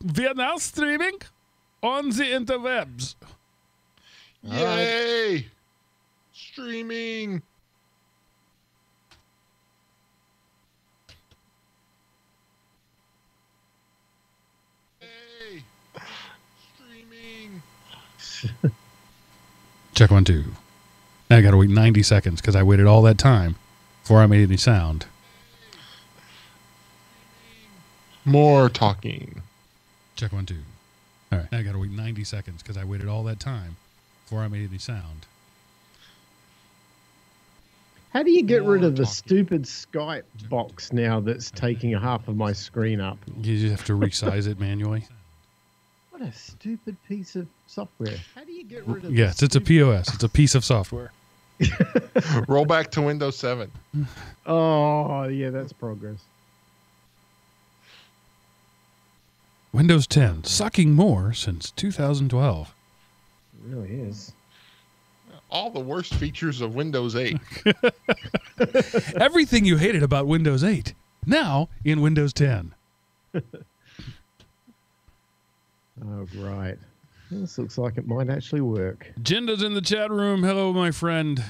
We are now streaming on the interwebs. Yay! Right. Streaming. Yay! Streaming. Check 1, 2. Now I gotta wait 90 seconds because I waited all that time before I made any sound. More talking. Check 1, 2. All right. Now I got to wait 90 seconds because I waited all that time before I made any sound. How do you get rid of the stupid Skype box now that's taking half of my screen up? You just have to resize it manually. What a stupid piece of software. How do you get rid of Yes, it's a POS. It's a piece of software. Roll back to Windows 7. Oh, yeah, that's progress. Windows 10, sucking more since 2012. It really is. All the worst features of Windows 8. Everything you hated about Windows 8, now in Windows 10. Oh, right. This looks like it might actually work. Jinda's in the chat room. Hello, my friend.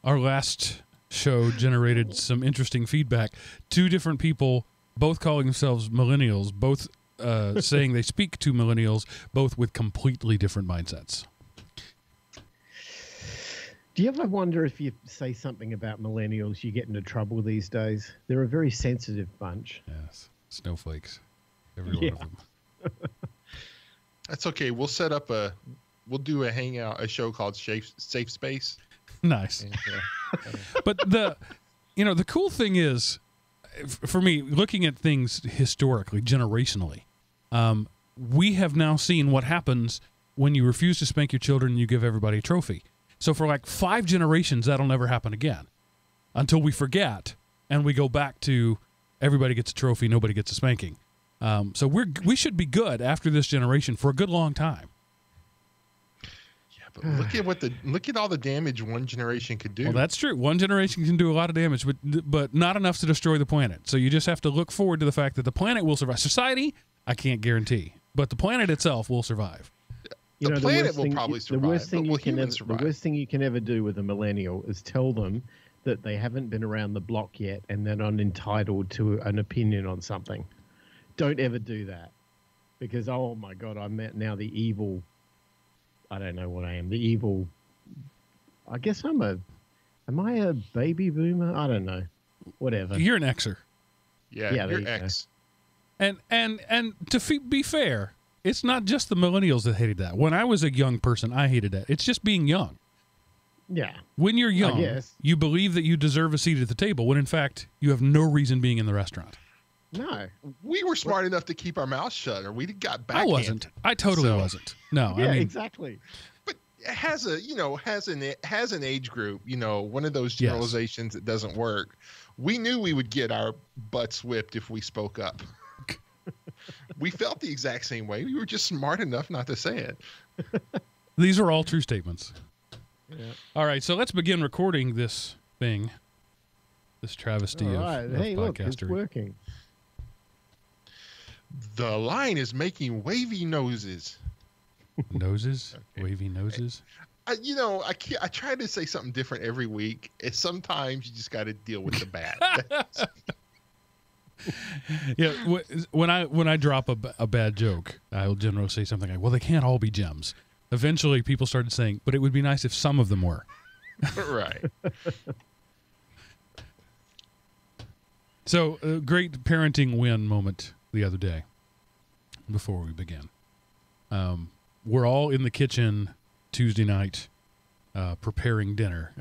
Our last show generated some interesting feedback. 2 different people, both calling themselves millennials, both saying they speak to millennials, both with completely different mindsets. Do you ever wonder if you say something about millennials, you get into trouble these days? They're a very sensitive bunch. Yes. Snowflakes. Every one of them. That's okay. We'll set up we'll do a hangout, a show called Safe Space. Nice. But the cool thing is, for me, looking at things historically, generationally, we have now seen what happens when you refuse to spank your children and you give everybody a trophy. So for like 5 generations, that'll never happen again until we forget and we go back to everybody gets a trophy, nobody gets a spanking. So we should be good after this generation for a good long time. But look at all the damage one generation could do. Well, that's true. One generation can do a lot of damage, but not enough to destroy the planet. So you just have to look forward to the fact that the planet will survive. Society, I can't guarantee, but the planet itself will survive. The planet will probably survive. The worst thing you can ever do with a millennial is tell them that they haven't been around the block yet and they're not entitled to an opinion on something. Don't ever do that, because oh my God, I'm now the evil. I don't know what I am. The evil. I guess am I a baby boomer? I don't know. Whatever. You're an Xer. Yeah, you're X. And to be fair, it's not just the millennials that hated that. When I was a young person, I hated that. It's just being young. Yeah. When you're young, you believe that you deserve a seat at the table, when in fact you have no reason being in the restaurant. No. We were smart enough to keep our mouths shut, or we got back. I wasn't. I totally wasn't. No. Yeah, I mean, exactly. But it has an age group, one of those generalizations that doesn't work. We knew we would get our butts whipped if we spoke up. We felt the exact same way. We were just smart enough not to say it. These are all true statements. Yeah. All right, so let's begin recording this thing. This travesty of hey, look, it's podcastery. Working. The line is making wavy noses. Noses? Okay. Wavy noses? I try to say something different every week. Sometimes you just got to deal with the bad. Yeah, when I drop a bad joke, I'll generally say something like, well, they can't all be gems. Eventually, people started saying, but it would be nice if some of them were. Right. So, a great parenting win moment the other day before we began. We're all in the kitchen Tuesday night preparing dinner.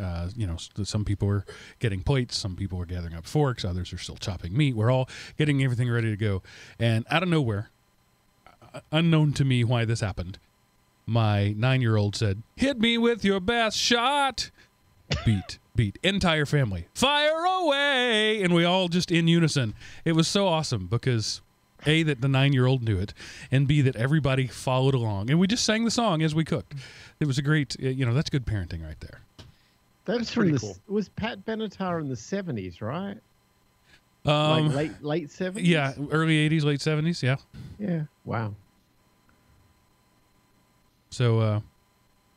Some people are getting plates, some people are gathering up forks, others are still chopping meat. We're all getting everything ready to go. And out of nowhere, unknown to me why this happened, my 9-year-old said, "Hit me with your best shot." Beat. Entire family, fire away! And we all just in unison. It was so awesome because A, that the 9-year-old knew it, and B, that everybody followed along. And we just sang the song as we cooked. It was a great, that's good parenting right there. That's pretty from cool. Was Pat Benatar in the 70s, right? Like late 70s? Yeah, early 80s, late 70s, yeah. Yeah, wow. So,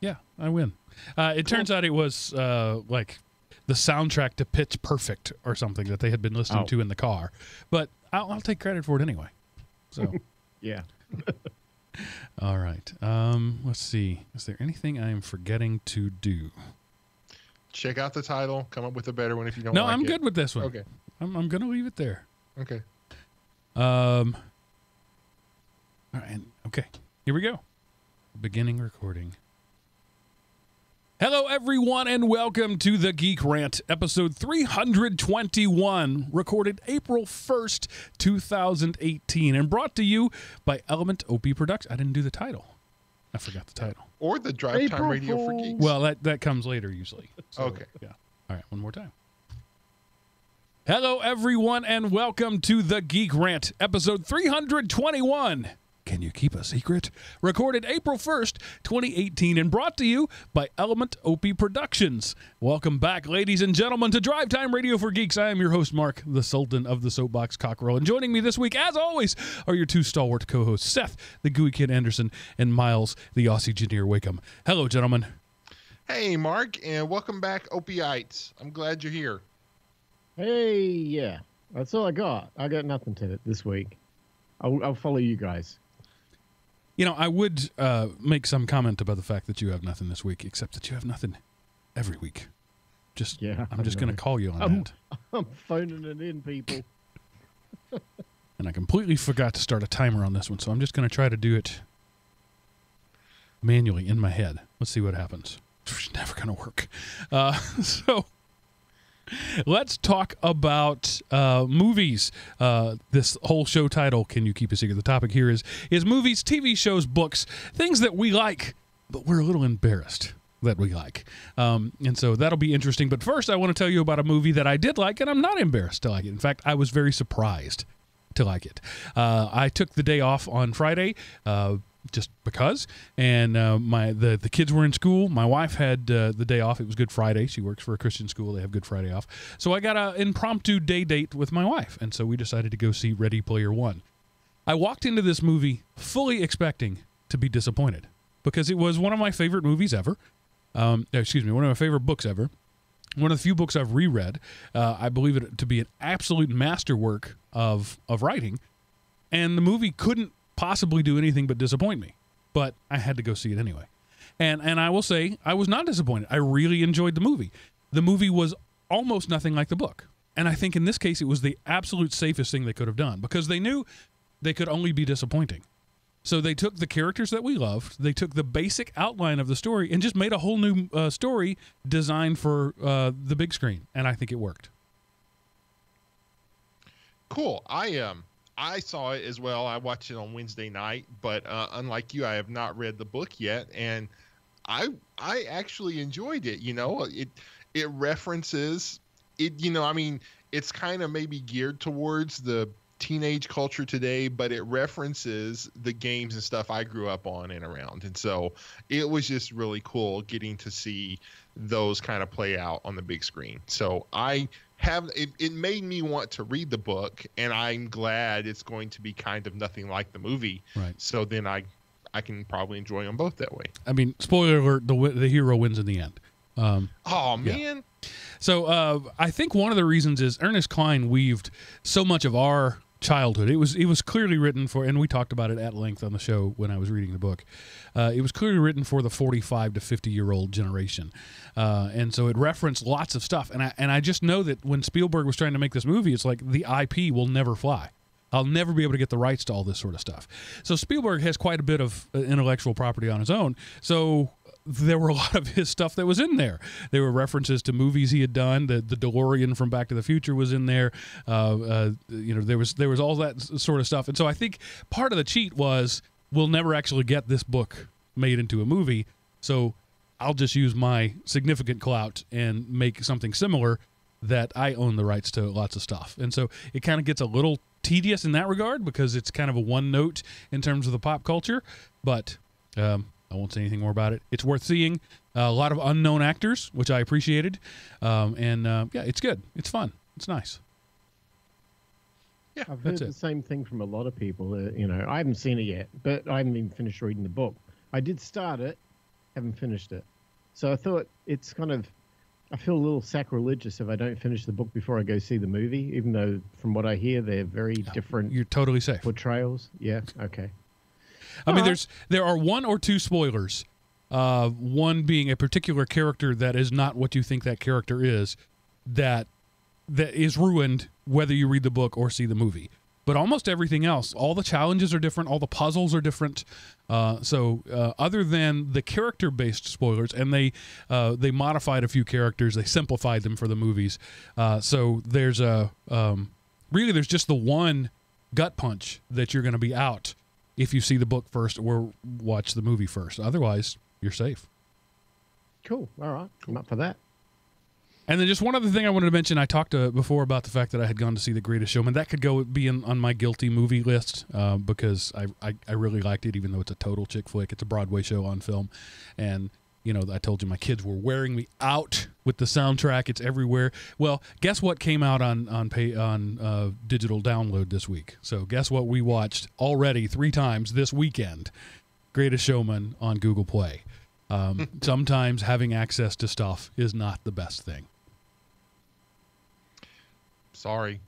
yeah, I win. It turns out it was like the soundtrack to Pitch Perfect or something that they had been listening to in the car. But I'll take credit for it anyway. So, yeah. All right. Let's see. Is there anything I am forgetting to do? Check out the title. Come up with a better one if you don't. No, like I'm it. good with this one. Okay. I'm going to leave it there. Okay. All right. Okay. Here we go. Beginning recording. Hello, everyone, and welcome to the Geek Rant, episode 321, recorded April 1st, 2018, and brought to you by Element OP Productions. I didn't do the title. I forgot the title. Or the Drive Time Radio for Geeks. Well, that comes later usually. So, okay. Yeah. All right, one more time. Hello, everyone, and welcome to the Geek Rant, episode 321. Can You Keep a Secret? Recorded April 1st, 2018, and brought to you by Element OP Productions. Welcome back, ladies and gentlemen, to Drive Time Radio for Geeks. I am your host, Mark, the Sultan of the Soapbox Cockerel, and joining me this week, as always, are your two stalwart co-hosts, Seth, the Gooey Kid Anderson, and Miles, the Aussie Engineer Wakeham. Hello, gentlemen. Hey, Mark, and welcome back, Opiites. I'm glad you're here. Hey, yeah. That's all I got. I got nothing to it this week. I'll follow you guys. You know, I would make some comment about the fact that you have nothing this week, except that you have nothing every week. I'm just going to call you on that. I'm phoning it in, people. And I completely forgot to start a timer on this one, so I'm just going to try to do it manually in my head. Let's see what happens. It's never going to work. So let's talk about movies. This whole show title, Can You Keep a Secret? The topic here is movies, TV shows, books, things that we like, but we're a little embarrassed that we like. And so that'll be interesting. But first, I want to tell you about a movie that I did like, and I'm not embarrassed to like it. In fact, I was very surprised to like it. I took the day off on Friday, just because, and the kids were in school. My wife had the day off. It was Good Friday. She works for a Christian school. They have Good Friday off. So I got an impromptu day date with my wife, and so we decided to go see Ready Player One. I walked into this movie fully expecting to be disappointed because it was one of my favorite movies ever. One of my favorite books ever. One of the few books I've reread. I believe it to be an absolute masterwork of writing, and the movie couldn't possibly do anything but disappoint me, but I had to go see it anyway. And I will say I was not disappointed. I really enjoyed the movie. The movie was almost nothing like the book, and I think in this case it was the absolute safest thing they could have done because they knew they could only be disappointing. So they took the characters that we loved, they took the basic outline of the story, and just made a whole new story designed for the big screen, and I think it worked. Cool. I saw it as well. I watched it on Wednesday night, but unlike you, I have not read the book yet, and I actually enjoyed it. You know, it references it. You know, I mean, it's kind of maybe geared towards the teenage culture today, but it references the games and stuff I grew up on and around, and so it was just really cool getting to see those kind of play out on the big screen. So it made me want to read the book, and I'm glad it's going to be kind of nothing like the movie. Right. So then I can probably enjoy them both that way. I mean, spoiler alert: the hero wins in the end. Oh man. Yeah. So I think one of the reasons is Ernest Cline weaved so much of our childhood. It was clearly written for, and we talked about it at length on the show when I was reading the book. It was clearly written for the 45 to 50-year-old generation, and so it referenced lots of stuff. And I just know that when Spielberg was trying to make this movie, it's like the IP will never fly. I'll never be able to get the rights to all this sort of stuff. So Spielberg has quite a bit of intellectual property on his own. So there were a lot of his stuff that was in there. There were references to movies he had done. The DeLorean from Back to the Future was in there. There was all that sort of stuff. And so I think part of the cheat was we'll never actually get this book made into a movie. So I'll just use my significant clout and make something similar that I own the rights to lots of stuff. And so it kind of gets a little tedious in that regard because it's kind of a one note in terms of the pop culture. But I won't say anything more about it. It's worth seeing. A lot of unknown actors, which I appreciated. Yeah, it's good. It's fun. It's nice. Yeah, I've heard the same thing from a lot of people. I haven't seen it yet, but I haven't even finished reading the book. I did start it, haven't finished it. So I thought it's kind of, I feel a little sacrilegious if I don't finish the book before I go see the movie, even though from what I hear, they're very different. You're totally safe. Portrayals. Yeah. Okay. I mean, there are one or two spoilers. One being a particular character that is not what you think that character is, that is ruined whether you read the book or see the movie. But almost everything else, all the challenges are different, all the puzzles are different. So other than the character-based spoilers, and they modified a few characters, they simplified them for the movies. So there's really there's just the one gut punch that you're going to be out if you see the book first or watch the movie first. Otherwise, you're safe. Cool. All right. I'm up for that. And then just one other thing I wanted to mention. I talked before about the fact that I had gone to see The Greatest Showman. That could be on my guilty movie list because I really liked it, even though it's a total chick flick. It's a Broadway show on film. And, I told you my kids were wearing me out with the soundtrack. It's everywhere. Well, guess what came out on digital download this week? So guess what we watched already 3 times this weekend? Greatest Showman on Google Play. Sometimes having access to stuff is not the best thing. Sorry.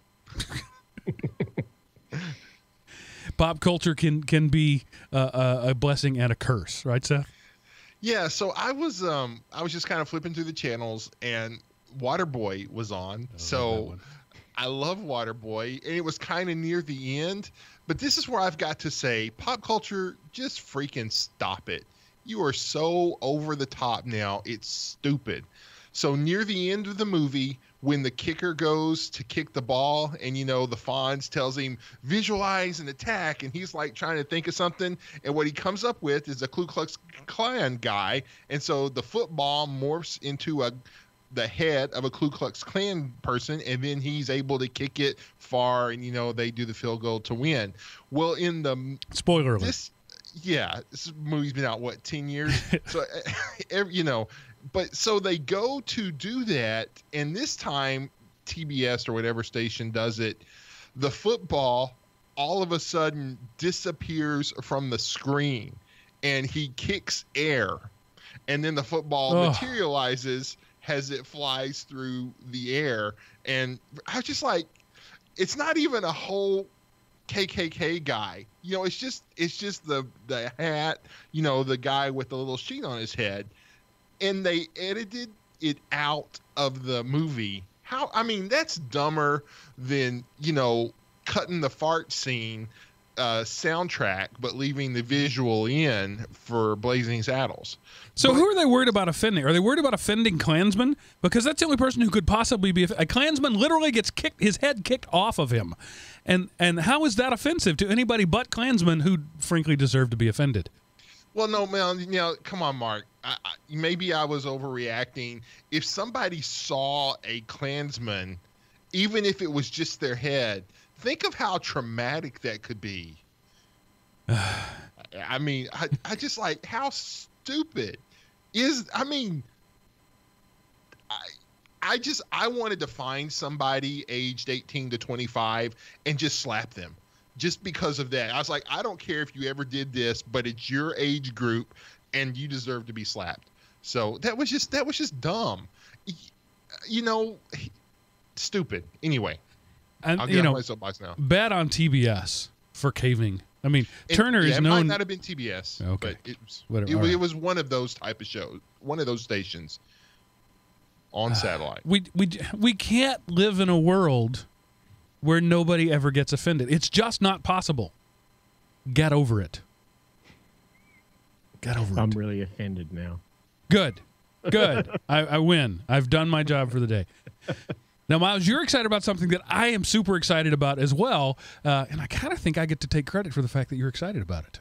Pop culture can be a blessing and a curse, right, Seth? Yeah, so I was just kind of flipping through the channels and Waterboy was on. So I love Waterboy, and it was kind of near the end, but this is where I've got to say, pop culture, just freaking stop it. You are so over the top now. It's stupid. So near the end of the movie, when the kicker goes to kick the ball and, the Fonz tells him, visualize and attack, and he's like trying to think of something, and what he comes up with is a Ku Klux Klan guy, and so the football morphs into the head of a Ku Klux Klan person, and then he's able to kick it far, and, they do the field goal to win. Well, in the... Spoiler alert. This movie's been out, 10 years? So, but so they go to do that, and this time TBS or whatever station does it, the football all of a sudden disappears from the screen, and he kicks air, and then the football materializes as it flies through the air. And I was just like, it's not even a whole KKK guy, it's just the hat, the guy with the little sheet on his head, and they edited it out of the movie. That's dumber than cutting the fart scene soundtrack but leaving the visual in for Blazing Saddles. So who are they worried about offending? Are they worried about offending Klansmen? Because that's the only person who could possibly be a Klansman. Literally gets his head kicked off of him, and how is that offensive to anybody but Klansmen who frankly deserve to be offended? Well, no, man. Come on, Mark. Maybe I was overreacting. If somebody saw a Klansman, even if it was just their head, think of how traumatic that could be. I just like how stupid is. I wanted to find somebody aged 18 to 25 and just slap them. Just because of that. I was like, I don't care if you ever did this, but it's your age group and you deserve to be slapped. So that was just dumb. Stupid. Anyway, and, I'll get on my soapbox now. Bad on TBS for caving. Turner is known. It might not have been TBS, okay, but it was one of those type of shows, one of those stations on satellite. We can't live in a world where nobody ever gets offended. It's just not possible. Get over it. I'm really offended now. Good. I win. I've done my job for the day. Now, Miles, you're excited about something that I am super excited about as well, and I kind of think I get to take credit for the fact that you're excited about it.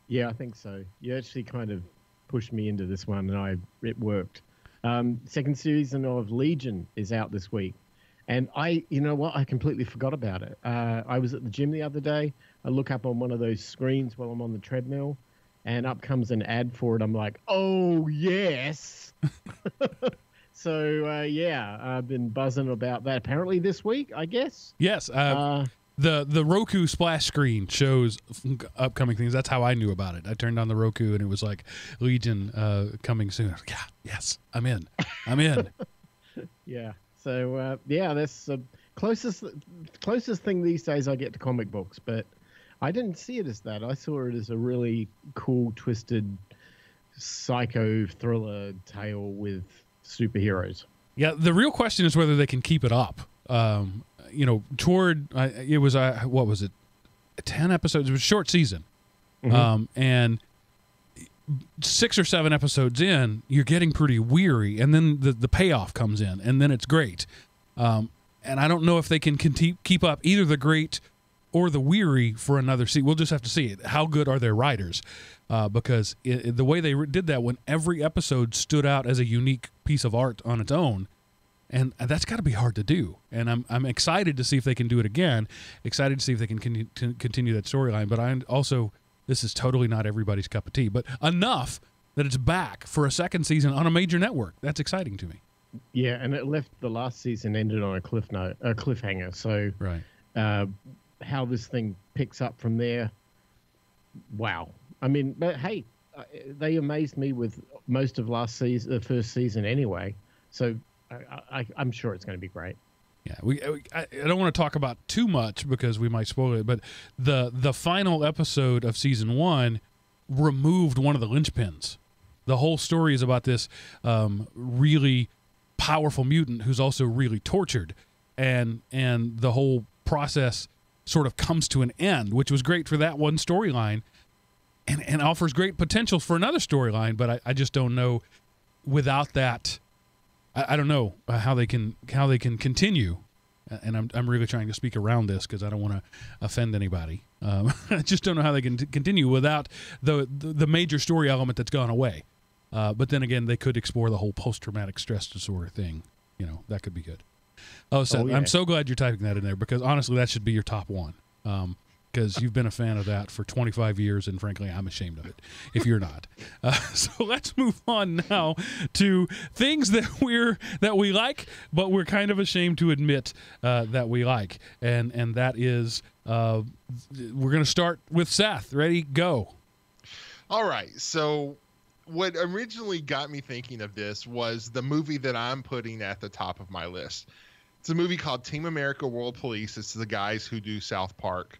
Yeah, I think so. You actually kind of pushed me into this one, and it worked. Second season of Legion is out this week. And I completely forgot about it. I was at the gym the other day. I look up on one of those screens while I'm on the treadmill, and up comes an ad for it. I'm like, oh, yes. So, I've been buzzing about that apparently this week, I guess. Yes. The Roku splash screen shows upcoming things. That's how I knew about it. I turned on the Roku and it was like Legion coming soon. I was like, yeah, yes, I'm in. Yeah. So that's the closest thing these days I get to comic books, but I didn't see it as that. I saw it as a really cool, twisted, psycho thriller tale with superheroes. Yeah, the real question is whether they can keep it up. It was what was it? 10 episodes. It was a short season, and 6 or 7 episodes in, you're getting pretty weary, and then the payoff comes in, and then it's great. And I don't know if they can keep up either the great or the weary for another season. We'll just have to see. How good are their writers? Because the way they did that, when every episode stood out as a unique piece of art on its own, and that's got to be hard to do. And I'm excited to see if they can do it again. Excited to see if they can continue that storyline. But this is totally not everybody's cup of tea. But enough that it's back for a second season on a major network. That's exciting to me. Yeah, and it left the last season ended on a cliffhanger. So right. How this thing picks up from there, wow. I mean, but hey, they amazed me with most of the first season anyway. So I'm sure it's going to be great. Yeah, I don't want to talk about too much because we might spoil it, but the final episode of season 1 removed one of the linchpins. The whole story is about this really powerful mutant who's also really tortured, and the whole process sort of comes to an end, which was great for that one storyline, and offers great potential for another storyline. But I just don't know without that. I don't know how they can continue, and I'm really trying to speak around this because I don't want to offend anybody. I just don't know how they can continue without the major story element that's gone away. But then again, they could explore the whole post-traumatic stress disorder thing. That could be good. Oh, Seth, yeah. I'm so glad you're typing that in there because honestly, that should be your top one. Because you've been a fan of that for 25 years, and frankly, I'm ashamed of it if you're not. So let's move on now to things that we like, but we're kind of ashamed to admit that we like, and that is we're going to start with Seth. Ready? Go. All right. So what originally got me thinking of this was the movie that I'm putting at the top of my list. It's a movie called Team America World Police. It's the guys who do South Park.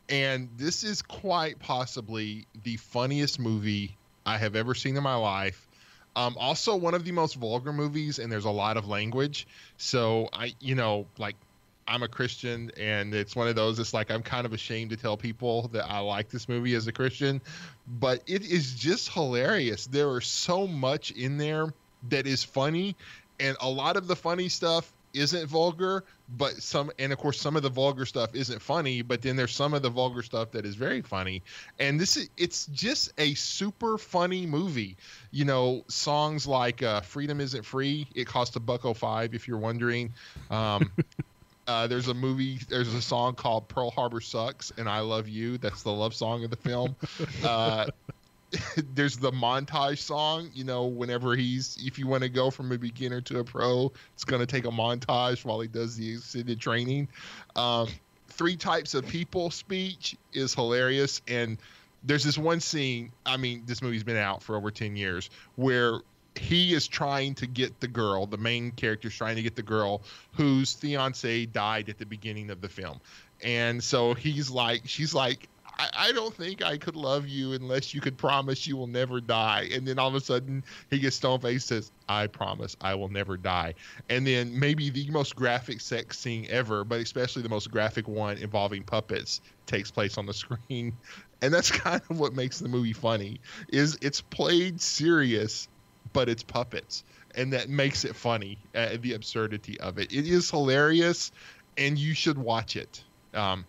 And this is quite possibly the funniest movie I have ever seen in my life. Also one of the most vulgar movies, and there's a lot of language. So I'm a Christian, and it's one of those, it's like I'm kind of ashamed to tell people that I like this movie as a Christian, but it is just hilarious. There is so much in there that is funny, and a lot of the funny stuff isn't vulgar, but and of course some of the vulgar stuff isn't funny, but then there's some of the vulgar stuff that is very funny. And it's just a super funny movie. Songs like Freedom Isn't Free, it costs $1.05 if you're wondering. There's a song called Pearl Harbor Sucks and I Love You. That's the love song of the film. There's the montage song, if you want to go from a beginner to a pro, it's going to take a montage while he does the extended training. 3 Types of People speech is hilarious. And there's this one scene, this movie's been out for over 10 years, where he is trying to get the main character's trying to get the girl whose fiance died at the beginning of the film. And so she's like, I don't think I could love you unless you could promise you will never die. And then all of a sudden he gets stone-faced, says, I promise I will never die. And then maybe the most graphic sex scene ever, but especially the most graphic one involving puppets, takes place on the screen. And that's kind of what makes the movie funny, is it's played serious, but it's puppets. And that makes it funny, the absurdity of it. It is hilarious, and you should watch it.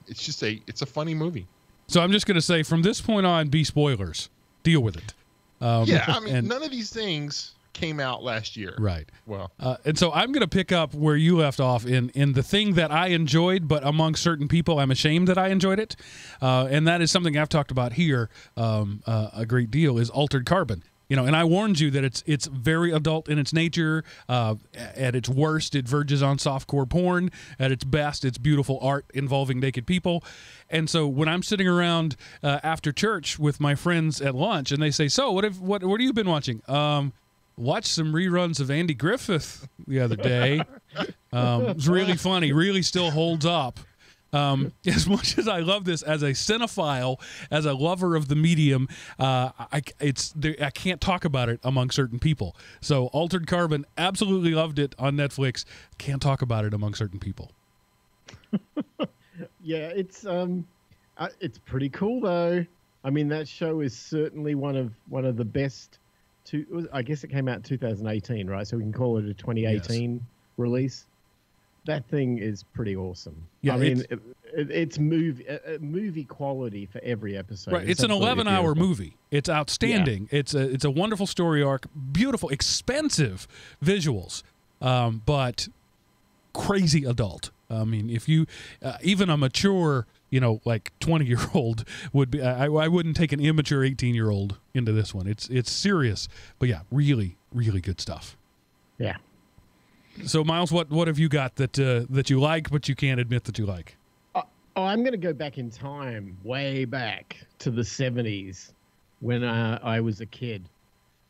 It's a funny movie. So I'm just going to say, from this point on, be spoilers. Deal with it. None of these things came out last year. Right. Well, and so I'm going to pick up where you left off in the thing that I enjoyed, but among certain people, I'm ashamed that I enjoyed it. And that is something I've talked about here a great deal, is Altered Carbon. And I warned you that it's very adult in its nature. At its worst, it verges on softcore porn. At its best, it's beautiful art involving naked people. And so when I'm sitting around after church with my friends at lunch, and they say, "So what have you been watching?" Watched some reruns of Andy Griffith the other day. It was really funny. Really still holds up. As much as I love this as a cinephile, as a lover of the medium, I can't talk about it among certain people. So Altered Carbon, absolutely loved it on Netflix. Can't talk about it among certain people. Yeah, it's pretty cool though. I mean, that show is certainly one of the best. I guess it came out in 2018, right? So we can call it a 2018 release. That thing is pretty awesome. Yeah, I mean, it's movie quality for every episode. Right, it's an 11-hour movie. It's outstanding. Yeah. It's a wonderful story arc, beautiful, expensive visuals, but crazy adult. I mean, if you even a mature, like 20-year-old would be. I wouldn't take an immature 18-year-old into this one. It's serious, but yeah, really, really good stuff. Yeah. So, Miles, what have you got that you like, but you can't admit that you like? I'm going to go back in time, way back to the 70s when I was a kid.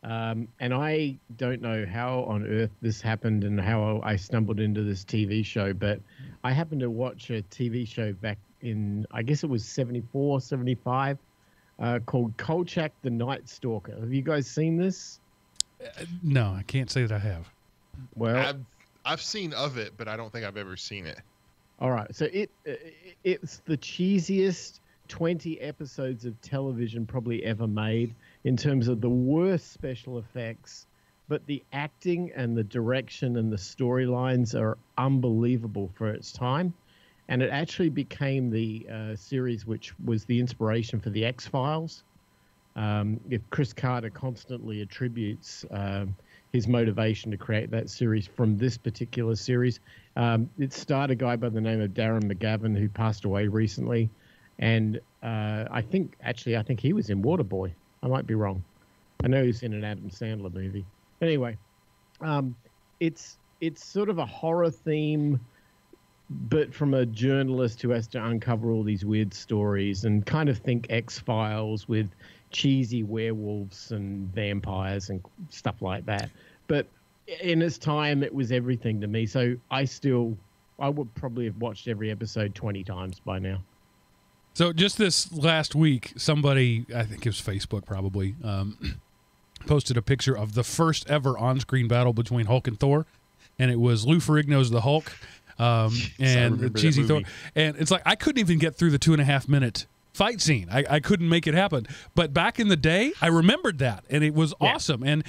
And I don't know how on earth this happened and how I stumbled into this TV show, but I happened to watch a TV show back in, I guess it was 74, 75, called Kolchak the Night Stalker. Have you guys seen this? No, I can't say that I have. Well, I've seen of it, but I don't think I've ever seen it. All right. So it's the cheesiest 20 episodes of television probably ever made in terms of the worst special effects, but the acting and the direction and the storylines are unbelievable for its time. And it actually became the series which was the inspiration for the X-Files. If Chris Carter constantly attributes his motivation to create that series from this particular series. It starred a guy by the name of Darren McGavin who passed away recently. And I think he was in Waterboy. I might be wrong. I know he's in an Adam Sandler movie. Anyway, it's sort of a horror theme, but from a journalist who has to uncover all these weird stories and kind of think X-Files with cheesy werewolves and vampires and stuff like that. But in its time, it was everything to me. So I would probably have watched every episode 20 times by now. So just this last week, somebody, I think it was Facebook probably, posted a picture of the first ever on-screen battle between Hulk and Thor. And it was Lou Ferrigno's The Hulk and Cheesy Thor. And it's like, I couldn't even get through the 2.5-minute fight scene. I couldn't make it happen. But back in the day, I remembered that, and it was awesome. And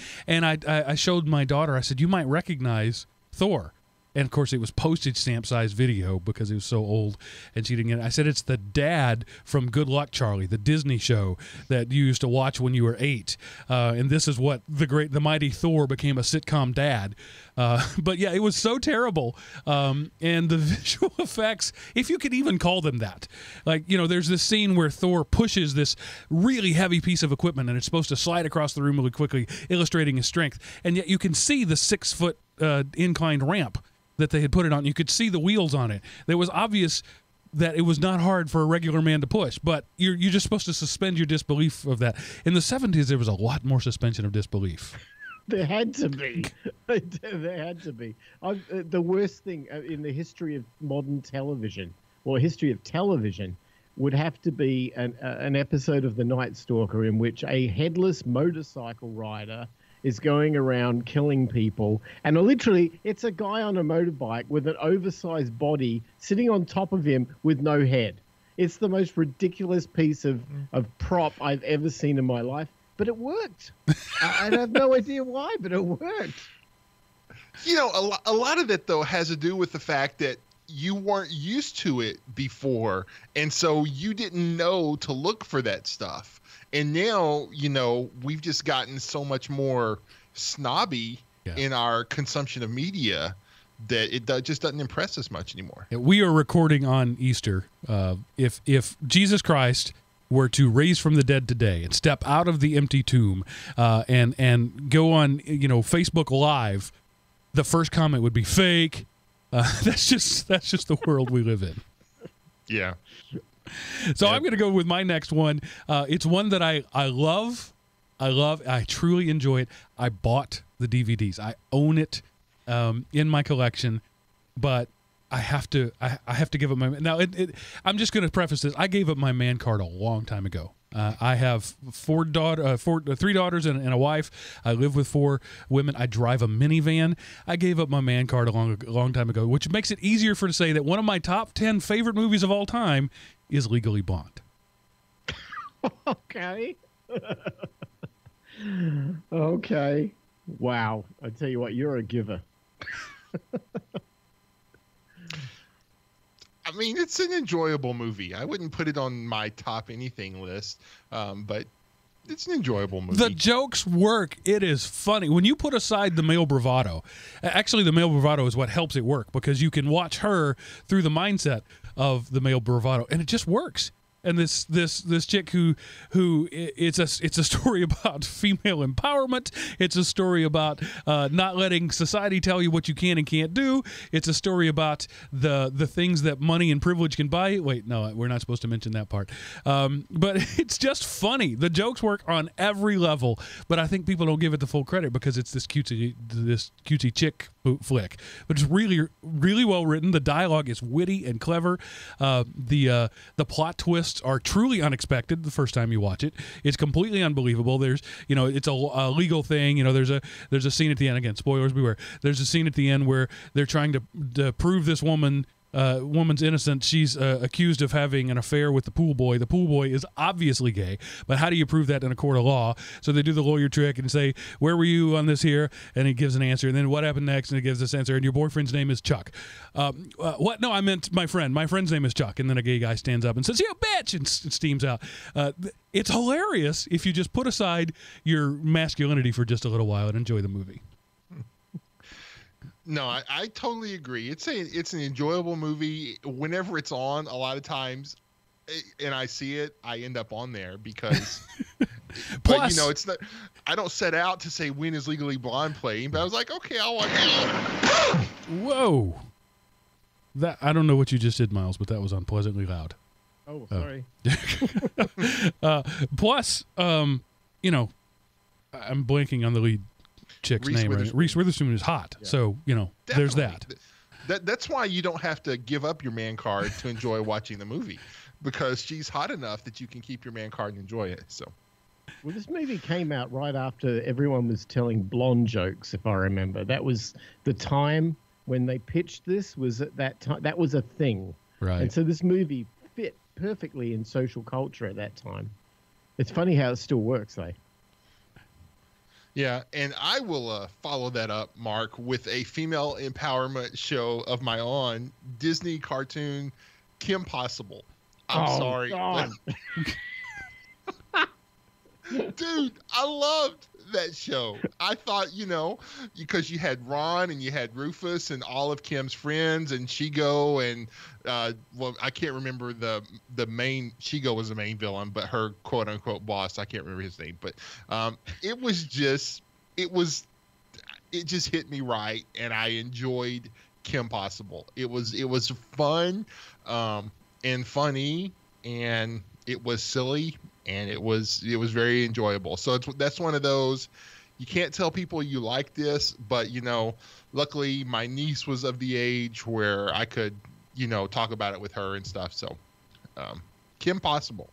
I showed my daughter, I said, you might recognize Thor. And, of course, it was postage stamp size video because it was so old, and she didn't get it. I said, it's the dad from Good Luck Charlie, the Disney show that you used to watch when you were 8. And this is what the mighty Thor became, a sitcom dad. But, yeah, it was so terrible. And the visual effects, if you could even call them that. Like, there's this scene where Thor pushes this really heavy piece of equipment, and it's supposed to slide across the room really quickly, illustrating his strength. And yet you can see the 6-foot inclined ramp that they had put it on. You could see the wheels on it. It was obvious that it was not hard for a regular man to push, but you're just supposed to suspend your disbelief of that. In the 70s, there was a lot more suspension of disbelief. There had to be. There had to be. The worst thing in the history of modern television, or history of television, would have to be an episode of The Night Stalker in which a headless motorcycle rider is going around killing people, and literally it's a guy on a motorbike with an oversized body sitting on top of him with no head. It's the most ridiculous piece of prop I've ever seen in my life, but it worked. I have no idea why, but it worked. A lot of it though has to do with the fact that you weren't used to it before, and so you didn't know to look for that stuff. And now, we've just gotten so much more snobby in our consumption of media that it just doesn't impress us much anymore. We are recording on Easter. If Jesus Christ were to raise from the dead today and step out of the empty tomb and go on, Facebook Live, the first comment would be fake. That's just the world we live in. Yeah. So I'm going to go with my next one. It's one that I love. I truly enjoy it. I bought the DVDs. I own it in my collection, but I have to give up my now. I'm just going to preface this. I gave up my man card a long time ago. I have three daughters and a wife. I live with 4 women. I drive a minivan. I gave up my man card a long time ago, which makes it easier to say that one of my top 10 favorite movies of all time is Legally Blonde. Okay. Okay. Wow. I tell you what, you're a giver. I mean, it's an enjoyable movie. I wouldn't put it on my top anything list, but it's an enjoyable movie. The jokes work. It is funny. When you put aside the male bravado, actually the male bravado is what helps it work, because you can watch her through the mindset of the male bravado, and it just works. And this chick who it's a story about female empowerment. It's a story about not letting society tell you what you can and can't do. It's a story about the things that money and privilege can buy. Wait, no, we're not supposed to mention that part. But it's just funny. The jokes work on every level, but I think people don't give it the full credit because it's this cutesy chick flick. But it's really, really well written. The dialogue is witty and clever. The plot twists are truly unexpected the first time you watch it. It's completely unbelievable. There's, it's a legal thing. There's a scene at the end, again, spoilers beware. There's a scene at the end where they're trying to prove this woman's innocent. She's accused of having an affair with the pool boy. The pool boy is obviously gay, but how do you prove that in a court of law? So they do the lawyer trick and say, where were you on this here? And he gives an answer. And then what happened next? And he gives this answer. And your boyfriend's name is Chuck. What? No, I meant my friend. My friend's name is Chuck. And then a gay guy stands up and says, you bitch, and steams out. It's hilarious if you just put aside your masculinity for just a little while and enjoy the movie. No, I totally agree. It's an enjoyable movie. Whenever it's on, a lot of times, and I see it, I end up on there because. Plus, but it's not. I don't set out to say when is Legally Blonde playing, but I was like, okay, I'll watch it. Whoa, that I don't know what you just did, Miles, but that was unpleasantly loud. Oh, sorry. Plus, I'm blanking on the lead chick's name. Right? Reese Witherspoon is hot, yeah. So there's that. That's why you don't have to give up your man card to enjoy watching the movie, because she's hot enough that you can keep your man card and enjoy it. So, well, this movie came out right after everyone was telling blonde jokes, if I remember. That was the time when they pitched this. Was at that time that was a thing, right? And so this movie fit perfectly in social culture at that time. It's funny how it still works, though. Yeah, and I will follow that up, Mark, with a female empowerment show of my own, Disney cartoon, Kim Possible. I'm sorry. Dude, I loved that show. I thought, because you had Ron and you had Rufus and all of Kim's friends and Shigo and, I can't remember the main, Shigo was the main villain, but her quote unquote boss, I can't remember his name, but it just hit me right, and I enjoyed Kim Possible. It was fun and funny, and it was silly, and it was very enjoyable. So that's one of those, you can't tell people you like this, but luckily my niece was of the age where I could talk about it with her and stuff. So Kim Possible.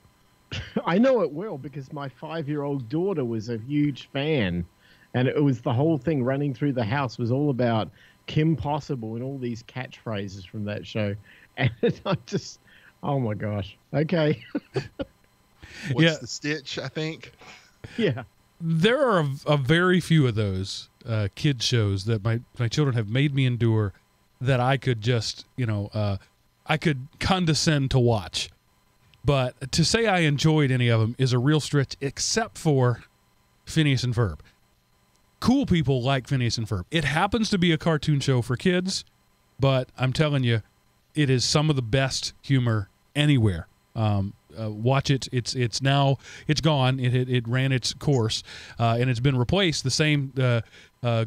I know it well because my 5-year-old daughter was a huge fan, and it was the whole thing running through the house was all about Kim Possible and all these catchphrases from that show. And I just, oh my gosh. Okay. What's the stitch, I think? Yeah. There are a very few of those kid shows that my children have made me endure that I could just, I could condescend to watch. But to say I enjoyed any of them is a real stretch, except for Phineas and Ferb. Cool people like Phineas and Ferb. It happens to be a cartoon show for kids, but I'm telling you, it is some of the best humor anywhere. Watch it. It's now gone. It ran its course, and it's been replaced. The same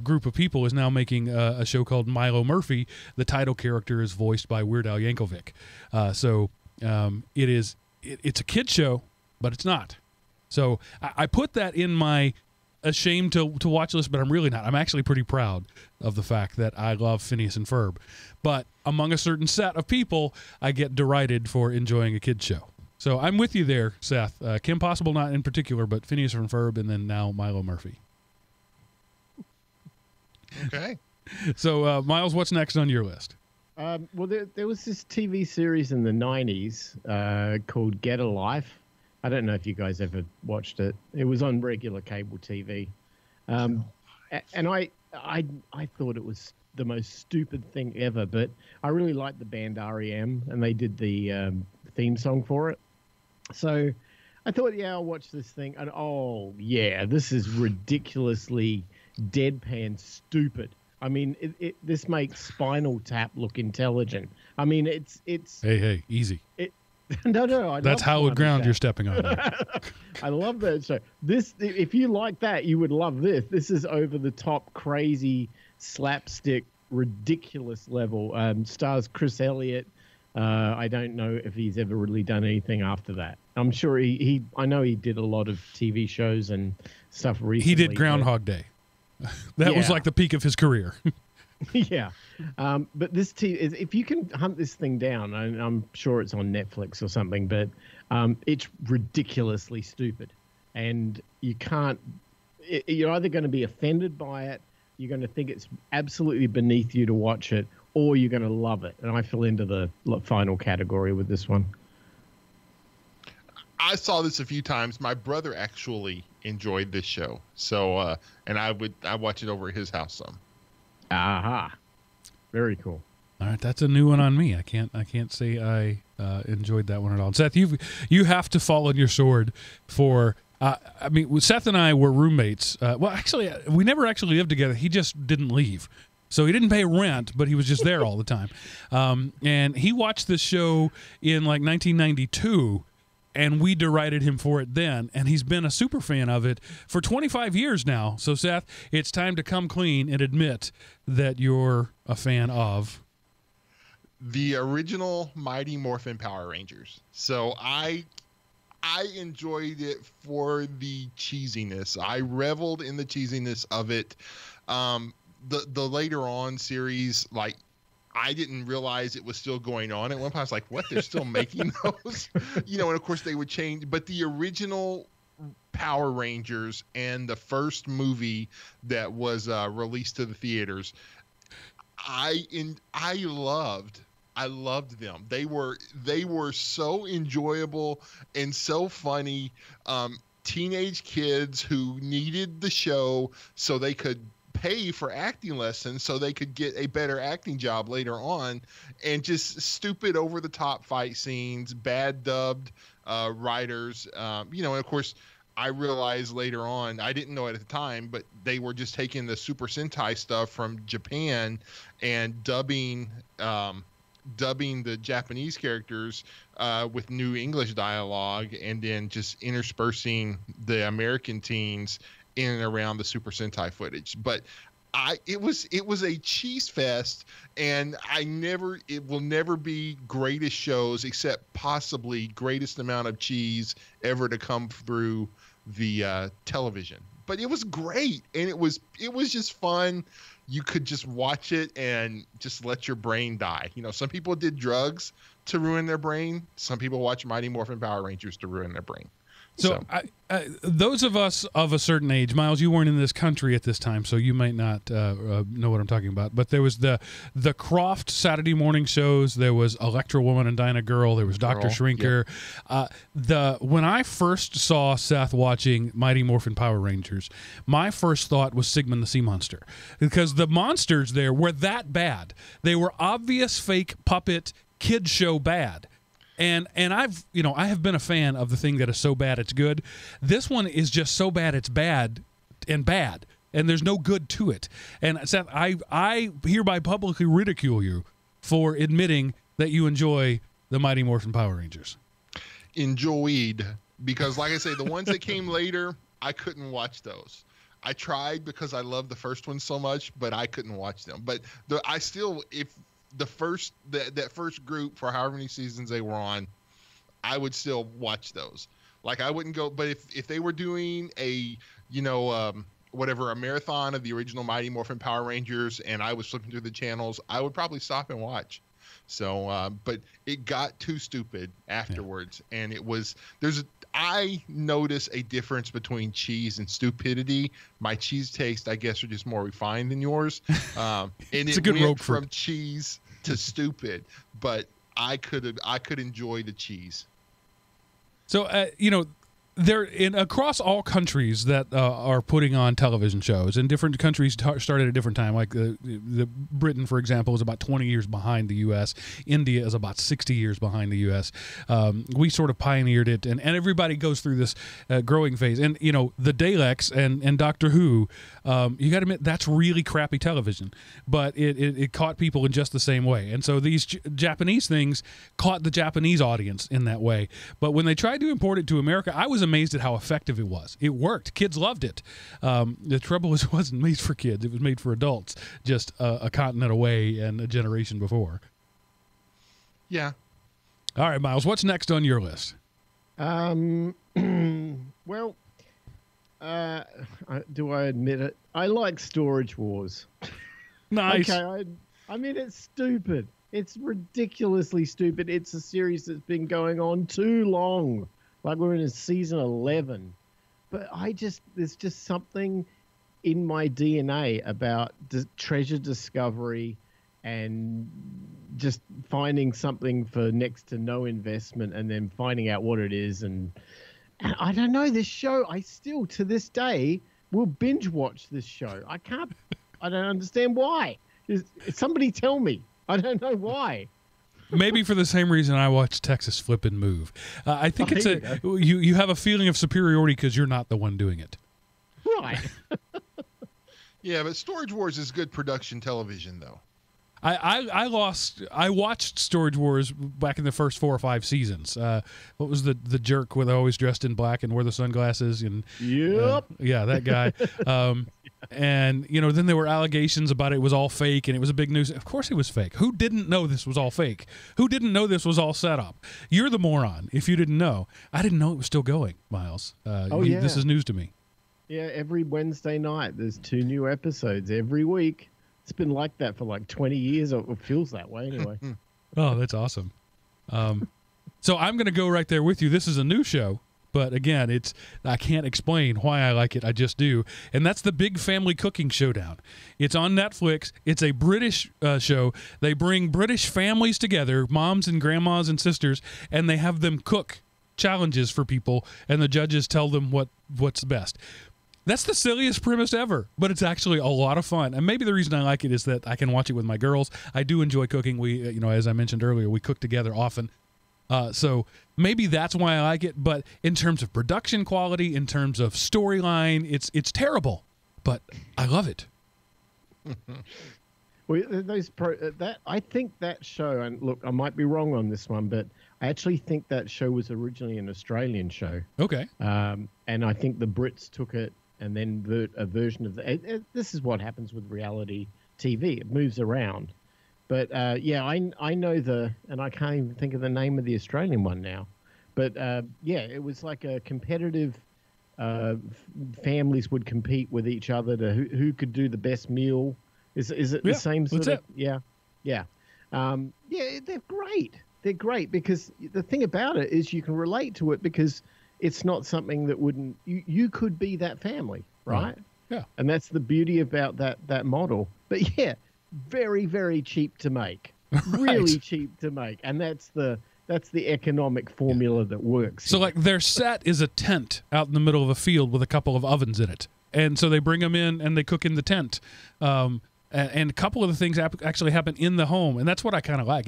group of people is now making a show called Milo Murphy. The title character is voiced by Weird Al Yankovic. It's a kid show, but it's not. So I put that in my ashamed to watch list, but I'm really not. I'm actually pretty proud of the fact that I love Phineas and Ferb. But among a certain set of people, I get derided for enjoying a kid show. So I'm with you there, Seth. Kim Possible not in particular, but Phineas and Ferb, and then now Milo Murphy. Okay. So, Miles, what's next on your list? Well, there was this TV series in the 90s called Get a Life. I don't know if you guys ever watched it. It was on regular cable TV. And I thought it was the most stupid thing ever, but I really liked the band REM, and they did the theme song for it. So I thought, yeah, I'll watch this thing. And oh, yeah, this is ridiculously deadpan stupid. I mean, this makes Spinal Tap look intelligent. I mean, it's. Hey, easy. No. That's hallowed ground you're stepping on. I love that show. If you like that, you would love this. This is over the top, crazy, slapstick, ridiculous level. Stars Chris Elliott. I don't know if he's ever really done anything after that. I'm sure I know he did a lot of TV shows and stuff recently. He did Groundhog Day. That was like the peak of his career. Yeah. But this if you can hunt this thing down, and I'm sure it's on Netflix or something, but it's ridiculously stupid. And you can't, you're either going to be offended by it, you're going to think it's absolutely beneath you to watch it, or you're going to love it. And I fell into the final category with this one. I saw this a few times. My brother actually enjoyed this show. So, and I watch it over at his house some. Aha. Very cool. All right, that's a new one on me. I can't say I enjoyed that one at all. Seth, you have to fall on your sword for. I mean, Seth and I were roommates. Well, actually, we never actually lived together. He just didn't leave, so he didn't pay rent, but he was just there all the time. And he watched this show in like 1992. And we derided him for it then, and he's been a super fan of it for 25 years now. So, Seth, it's time to come clean and admit that you're a fan of the original Mighty Morphin Power Rangers. So I enjoyed it for the cheesiness. I reveled in the cheesiness of it. The later on series, like, I didn't realize it was still going on. At one point, I was like, what? They're still making those? And of course they would change. But the original Power Rangers and the first movie that was released to the theaters, I loved them. They were so enjoyable and so funny. Teenage kids who needed the show so they could pay for acting lessons so they could get a better acting job later on, and just stupid over the top fight scenes, bad dubbed writers, and of course I realized later on, I didn't know it at the time, but they were just taking the Super Sentai stuff from Japan and dubbing the Japanese characters with new English dialogue, and then just interspersing the American teens in and around the Super Sentai footage. But it was a cheese fest, and it will never be greatest shows, except possibly greatest amount of cheese ever to come through the television. But it was great, and it was just fun. You could just watch it and just let your brain die. Some people did drugs to ruin their brain. Some people watch Mighty Morphin Power Rangers to ruin their brain. So those of us of a certain age, Miles, you weren't in this country at this time, so you might not know what I'm talking about. But there was the Croft Saturday morning shows. There was Electra Woman and Dinah Girl. There was Dr. Shrinker. Yep. When I first saw Seth watching Mighty Morphin Power Rangers, my first thought was Sigmund the Sea Monster, because the monsters there were that bad. They were obvious fake puppet kid show bad. And I have been a fan of the thing that is so bad it's good. This one is just so bad it's bad, and there's no good to it. And Seth, I hereby publicly ridicule you for admitting that you enjoy the Mighty Morphin Power Rangers. enjoyed, because like I say, the ones that came later, I couldn't watch those. I tried because I loved the first one so much, but I couldn't watch them. But if the first that first group, for however many seasons they were on, I would still watch those. Like, I wouldn't go, but if they were doing a, a marathon of the original Mighty Morphin Power Rangers, and I was flipping through the channels, I would probably stop and watch. So, but it got too stupid afterwards. Yeah. And I notice a difference between cheese and stupidity. My cheese taste, I guess, are just more refined than yours. And it's it a good went from cheese to stupid, but I could enjoy the cheese. So, they're across all countries that are putting on television shows, and different countries start at a different time. Like the Britain, for example, is about 20 years behind the U.S. India is about 60 years behind the U.S. We sort of pioneered it, and everybody goes through this growing phase. And the Daleks and Doctor Who, you got to admit that's really crappy television, but it caught people in just the same way. And so these Japanese things caught the Japanese audience in that way. But when they tried to import it to America, I was amazed at how effective it was. It worked. Kids loved it. The trouble is, it wasn't made for kids. It was made for adults, just a continent away and a generation before. Yeah. All right, Miles, what's next on your list? Well, do I admit it? I like Storage Wars. Nice. Okay, I mean, it's stupid. It's ridiculously stupid. It's a series that's been going on too long. Like, we're in season 11. But there's just something in my DNA about treasure discovery and just finding something for next to no investment and then finding out what it is. And I don't know, this show, I still, to this day, will binge watch this show. I don't understand why. Somebody tell me. I don't know why. Maybe for the same reason I watch Texas Flip and Move. I think you have a feeling of superiority because you're not the one doing it. Right. Yeah, but Storage Wars is good production television, though. I watched Storage Wars back in the first 4 or 5 seasons. What was the jerk with always dressed in black and wore the sunglasses? And yep. Yeah, that guy. And then there were allegations about it was all fake, and it was a big news. Of course it was fake. Who didn't know this was all fake? Who didn't know this was all set up? You're the moron if you didn't know. I didn't know it was still going, Miles. Yeah. This is news to me. Yeah, every Wednesday night there's 2 new episodes every week. It's been like that for like 20 years, or it feels that way anyway. Oh, that's awesome. So I'm going to go right there with you. This is a new show, but again, I can't explain why I like it. I just do. And that's the Big Family Cooking Showdown. It's on Netflix. It's a British show. They bring British families together, moms and grandmas and sisters, and they have them cook challenges for people, and the judges tell them what's best. That's the silliest premise ever, but it's actually a lot of fun. And maybe the reason I like it is that I can watch it with my girls. I do enjoy cooking. We, as I mentioned earlier, we cook together often. So maybe that's why I like it. But in terms of production quality, in terms of storyline, it's terrible, but I love it. Well, I think that show, and look, I might be wrong on this one, but I actually think that show was originally an Australian show. Okay. And I think the Brits took it and then a version of this is what happens with reality TV. It moves around. But yeah, I know and I can't even think of the name of the Australian one now. But yeah, it was like a competitive. Families would compete with each other to who could do the best meal. Is it the same sort of? Yeah. Yeah, they're great. They're great because the thing about it is you can relate to it because it's not something that you could be that family, right? Yeah. And that's the beauty about that model. But yeah, very, very cheap to make. Right. Really cheap to make. And that's the economic formula that works. So like their set is a tent out in the middle of a field with a couple of ovens in it. And so they bring them in and they cook in the tent. And a couple of the things actually happen in the home, and that's what I kind of like.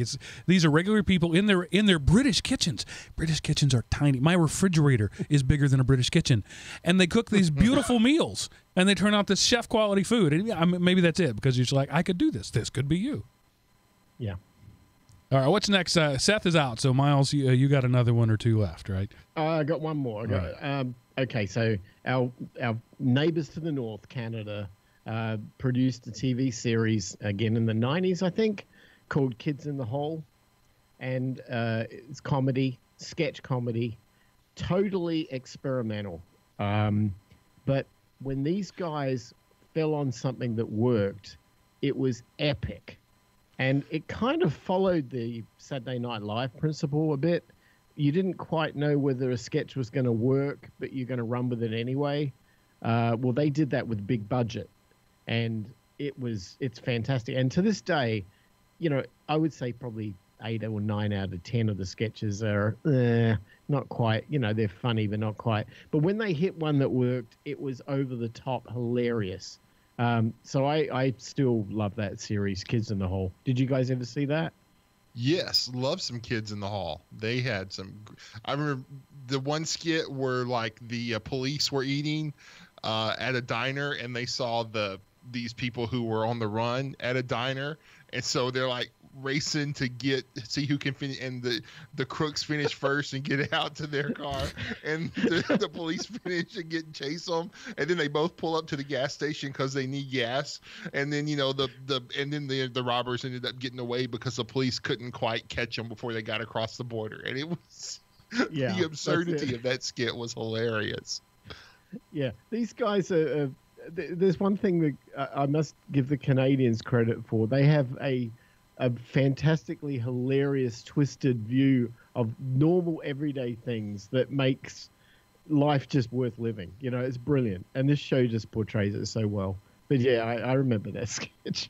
These are regular people in their British kitchens. British kitchens are tiny. My refrigerator is bigger than a British kitchen, and they cook these beautiful meals, and they turn out this chef quality food. And maybe that's it because you're just like, I could do this. This could be you. Yeah. All right, what's next? Seth is out, so Miles, you got another one or two left, right? I got one more. Okay, so our neighbors to the north, Canada, produced a TV series again in the 90s, I think, called Kids in the Hole. And it's comedy, sketch comedy, totally experimental. But when these guys fell on something that worked, it was epic. And it kind of followed the Saturday Night Live principle a bit. You didn't quite know whether a sketch was going to work, but you're going to run with it anyway. Well, they did that with big budget, and it's fantastic. And to this day, I would say probably 8 or 9 out of 10 of the sketches are not quite, they're funny, but not quite. But when they hit one that worked, it was over the top hilarious. So I still love that series, Kids in the Hole. Did you guys ever see that? Yes, love some Kids in the Hall. They had some. I remember the one skit where like the police were eating at a diner, and they saw these people who were on the run at a diner, and so they're like racing to see who can finish, and the crooks finish first and get out to their car, and the police finish and chase them, and then they both pull up to the gas station because they need gas, and then the robbers ended up getting away because the police couldn't quite catch them before they got across the border, and it was the absurdity of that skit was hilarious. Yeah, these guys are. There's one thing that I must give the Canadians credit for. They have a fantastically hilarious, twisted view of normal, everyday things that makes life just worth living. It's brilliant. And this show just portrays it so well. But yeah, I remember that sketch.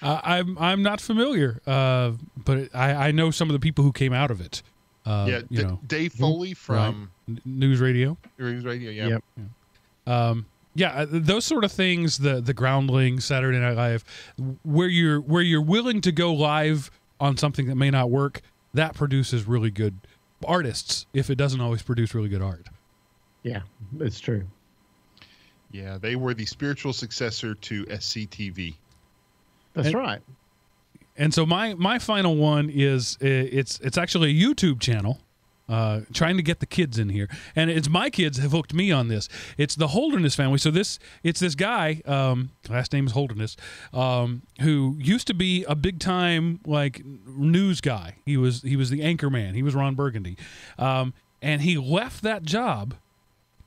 I'm not familiar, but I know some of the people who came out of it. Dave Foley from News Radio. News Radio, yeah. Yep. Those sort of things, the Groundlings, Saturday Night Live, where you're willing to go live on something that may not work, that produces really good artists if it doesn't always produce really good art. Yeah, it's true. Yeah, they were the spiritual successor to SCTV. That's right. And so my final one is it's actually a YouTube channel. Trying to get the kids in here, and it's my kids have hooked me on this. It's the Holderness family. So it's this guy, last name is Holderness, who used to be a big time like news guy. He was the anchor man. He was Ron Burgundy, and he left that job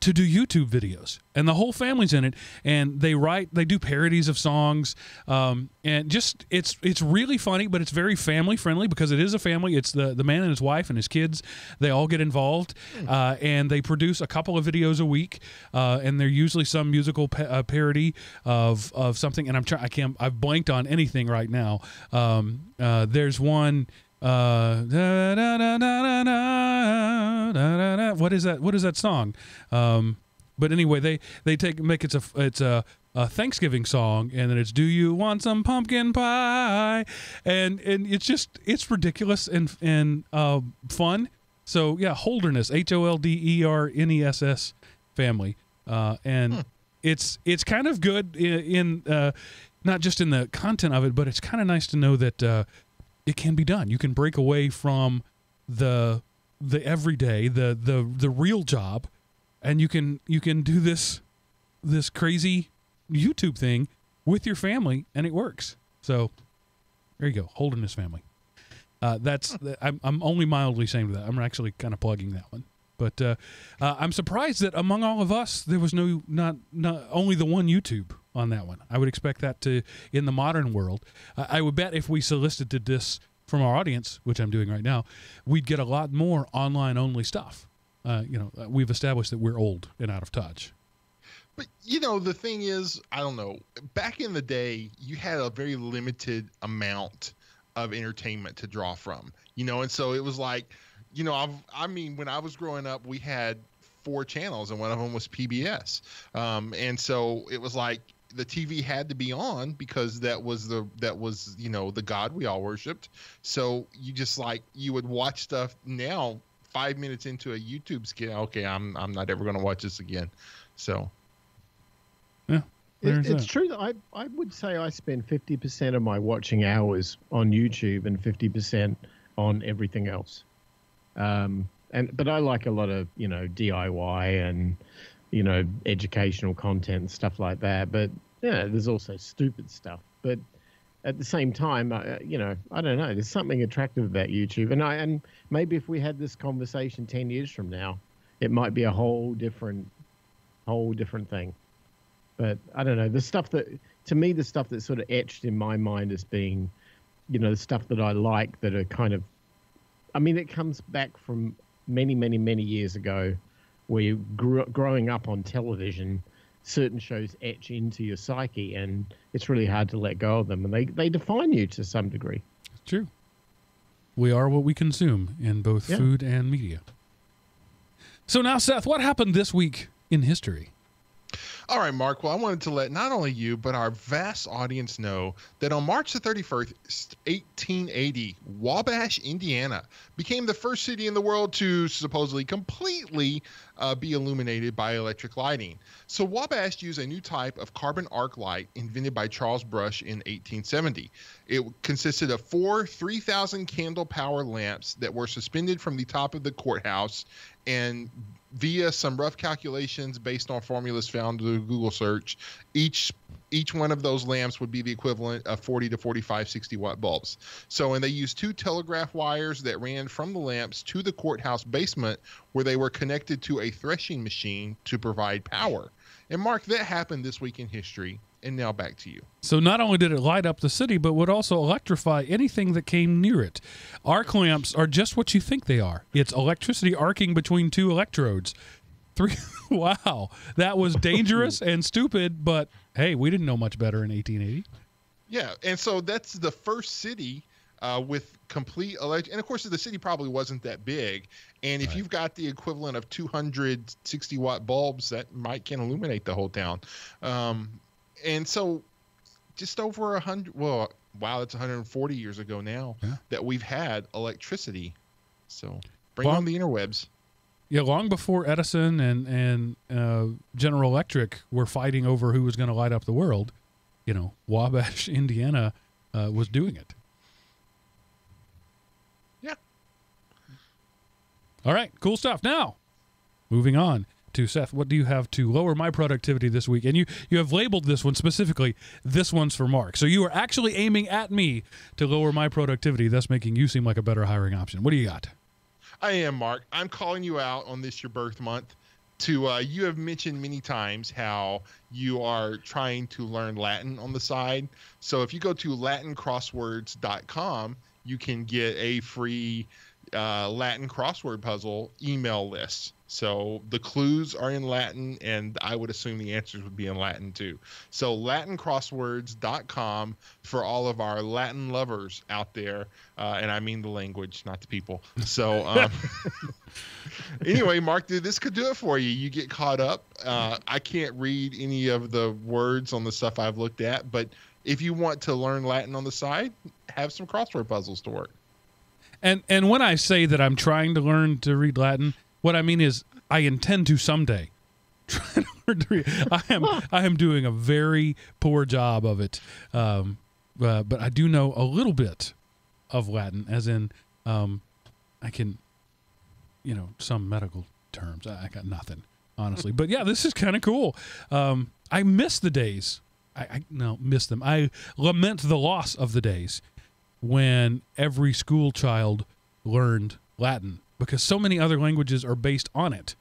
to do YouTube videos, and the whole family's in it, and they do parodies of songs, and just it's really funny, but it's very family friendly because it is a family. It's the man and his wife and his kids. They all get involved, and they produce a couple of videos a week, and they're usually some musical parody of something. And I've blanked on anything right now. There's one. What is that song? But anyway, it's a Thanksgiving song, and then it's "Do you want some pumpkin pie?" and it's ridiculous and fun. So yeah, Holderness, HOLDERNESS family, and it's kind of good in not just in the content of it, but it's kind of nice to know that. It can be done. You can break away from the everyday, the real job, and you can do this crazy YouTube thing with your family, and it works. So there you go, Holderness family. I'm only mildly saying that. I'm actually kind of plugging that one. But I'm surprised that among all of us, there was not only the one YouTube on that one. I would expect that to, in the modern world, I would bet if we solicited this from our audience, which I'm doing right now, we'd get a lot more online-only stuff. We've established that we're old and out of touch. But, the thing is, I don't know, back in the day, you had a very limited amount of entertainment to draw from, and so it was like, when I was growing up, we had 4 channels, and one of them was PBS. And so it was like the TV had to be on because that was the God we all worshipped. So you would watch stuff now 5 minutes into a YouTube skit. Okay, I'm not ever going to watch this again. So. Yeah. It's true that I would say I spend 50% of my watching hours on YouTube and 50% on everything else. But I like a lot of, DIY and, educational content and stuff like that. But, there's also stupid stuff. But at the same time, I don't know. There's something attractive about YouTube. And maybe if we had this conversation 10 years from now, it might be a whole different thing. But I don't know. The stuff that's sort of etched in my mind as being, the stuff that I like that are kind of, it comes back from many, many, many years ago where you growing up on television, certain shows etch into your psyche and it's really hard to let go of them. And they define you to some degree. It's true. We are what we consume in both food and media. So now, Seth, what happened this week in history? All right, Mark. Well, I wanted to let not only you, but our vast audience know that on March the 31st, 1880, Wabash, Indiana, became the first city in the world to supposedly completely be illuminated by electric lighting. So Wabash used a new type of carbon arc light invented by Charles Brush in 1870. It consisted of 4 3,000 candle power lamps that were suspended from the top of the courthouse, and via some rough calculations based on formulas found through Google search, each one of those lamps would be the equivalent of 40 to 45 60-watt bulbs. And they used 2 telegraph wires that ran from the lamps to the courthouse basement, where they were connected to a threshing machine to provide power. And Mark, that happened this week in history. And now back to you. So not only did it light up the city, but would also electrify anything that came near it. Arc lamps are just what you think they are. It's electricity arcing between 2 electrodes. Wow. That was dangerous and stupid, but hey, we didn't know much better in 1880. Yeah, and so that's the first city with complete electric. And of course, the city probably wasn't that big. And if you've got the equivalent of 260-watt bulbs, that can illuminate the whole town. And so just over 100, wow, that's 140 years ago now that we've had electricity. So bring on the interwebs. Yeah, long before Edison and General Electric were fighting over who was going to light up the world, Wabash, Indiana was doing it. Yeah. All right, cool stuff. Now, moving on to Seth, what do you have to lower my productivity this week? And you have labeled this one specifically, this one's for Mark. So you are actually aiming at me to lower my productivity, thus making you seem like a better hiring option. What do you got? I am, Mark. I'm calling you out on this, your birth month. You have mentioned many times how you are trying to learn Latin on the side. So if you go to latincrosswords.com, you can get a free Latin crossword puzzle email list. So the clues are in Latin, and I would assume the answers would be in Latin too. So latincrosswords.com for all of our Latin lovers out there. And I mean the language, not the people. So anyway, Mark, this could do it for you. You get caught up. I can't read any of the words on the stuff I've looked at, but if you want to learn Latin on the side, have some crossword puzzles to work. And when I say that I'm trying to learn to read Latin, what I mean is I intend to someday try to learn to read. I am doing a very poor job of it, but I do know a little bit of Latin, as in I can, some medical terms. I got nothing, honestly. But yeah, this is kind of cool. I miss the days. I miss them. I lament the loss of the days when every school child learned Latin, because so many other languages are based on it.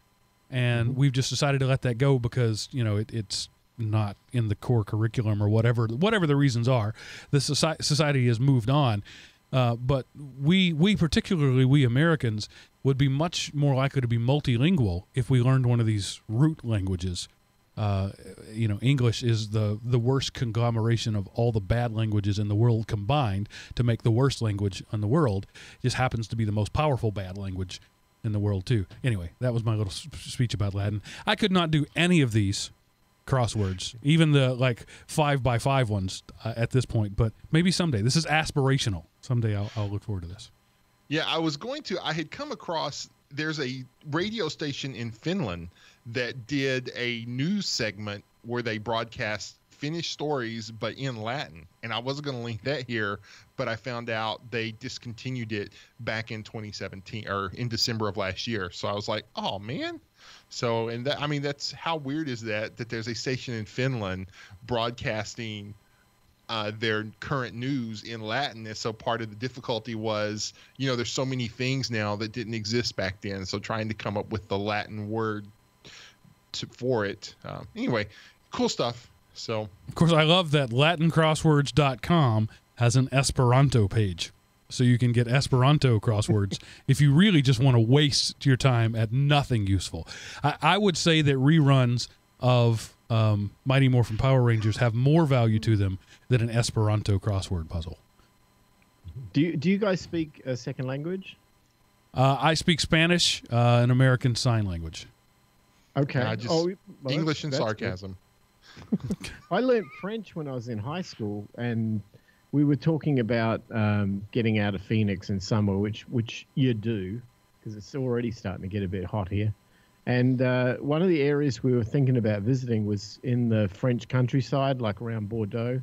And we've just decided to let that go because, it's not in the core curriculum or whatever the reasons are. The society has moved on. But we particularly, we Americans, would be much more likely to be multilingual if we learned one of these root languages. English is the worst conglomeration of all the bad languages in the world combined to make the worst language in the world. It just happens to be the most powerful bad language in the world too. Anyway, that was my little speech about Latin. I could not do any of these crosswords, even the 5x5 ones at this point, but maybe someday. This is aspirational. Someday I'll look forward to this. Yeah, I had come across, there's a radio station in Finland that did a news segment where they broadcast finished stories, but in Latin. And I wasn't going to link that here, but I found out they discontinued it back in 2017 or in December of last year. So I was like, oh man. So, and that, I mean, that's how weird is that there's a station in Finland broadcasting their current news in Latin. And so part of the difficulty was, there's so many things now that didn't exist back then. So trying to come up with the Latin word for it. Anyway, cool stuff. So, of course, I love that LatinCrosswords.com has an Esperanto page. So you can get Esperanto crosswords if you really just want to waste your time at nothing useful. I would say that reruns of Mighty Morphin Power Rangers have more value to them than an Esperanto crossword puzzle. Do you guys speak a second language? I speak Spanish and American Sign Language. Okay. English and sarcasm. I learned French when I was in high school, and we were talking about getting out of Phoenix in summer, which you do, because it's already starting to get a bit hot here. And one of the areas we were thinking about visiting was in the French countryside, like around Bordeaux,